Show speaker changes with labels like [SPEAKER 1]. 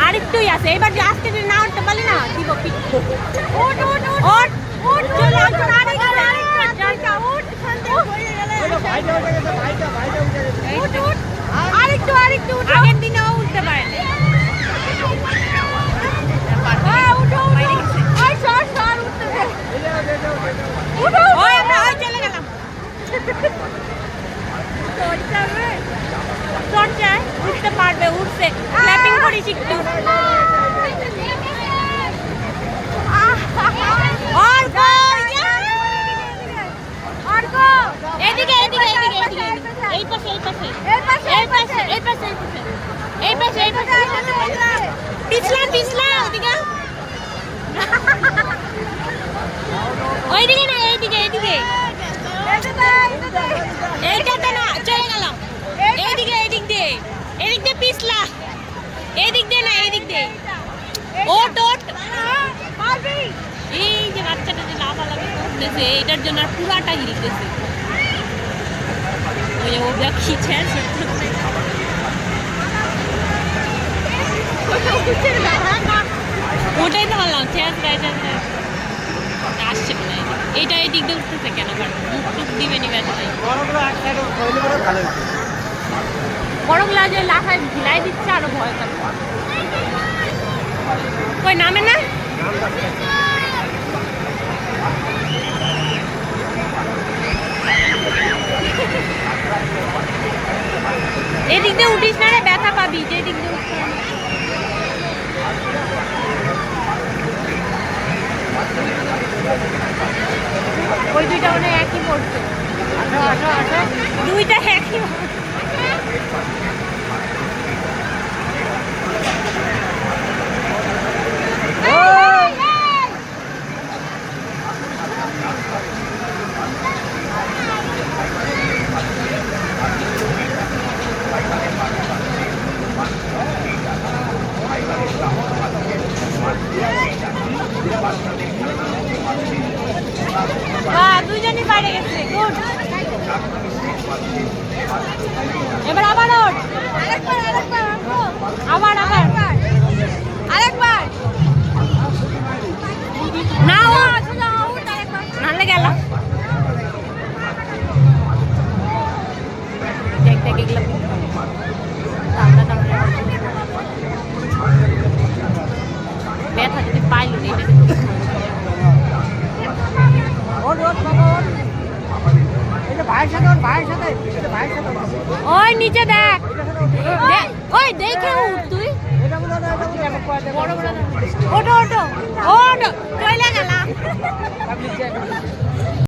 [SPEAKER 1] আরেকটুই আছে, এবার যে আজকে যদি না উঠতে পারলি না দিব পিঠ। উঠ উঠ উঠ উঠ চলে আসুন, আরেকটা উঠ উঠ আরেকটু আরেকটু উঠ। আগের দিনেও উঠতে পারে চলে গেলাম। উঠতে পারবে, উঠছে, ক্ল্যাপিং করিস একটু। এদিকে এদিকে এদিকে এদিকে এই পাশে এই পাশে এই পাশে এই পাশে এই পাশে এই পাশে পিছলা পিছলা ওদিকে ওইদিকে না এইদিকে এইদিকে এইটাতে না চলে গেলাম। এইদিকে এদিক দিয়ে এদিক দিয়ে পিছলা, এদিক দিয়ে না এদিক দিয়ে ওট ওট। এই যে বাচ্চাটা যে লাফালাফি করতেছে এটার জন্য আর পুরাটা হিলতেছে। ওই ও ব্যাগ খিচে ওটাই তো বললাম আসছে মনে হয়। এইটা এই দিক দিয়ে উঠতেছে কেন? মুখ টুক দিবে নি ব্যথায়। বড়গুলা যে লাফায় ভিলাই দিচ্ছে আরো ভয় করে। কই নামে না? এদিক দিয়ে উঠিস না রে, ব্যথা পাবি। যে দিক দিয়ে ওই দুইটা মানে একই পড়ছে, দুইটা একই। দুইজনই বাইরে গেছে। গুড। এবার আবার ওঠ, আবার আবার আরেকবার না নাহলে গেল। দেখ দেখ এগুলো কামড়া কামড়া ব্যথা যদি পাইল না এটা ওই নিচে দেখ, ওই দেখে উঠ তুই। ওটো ওটো ওটো চলে গেলাম।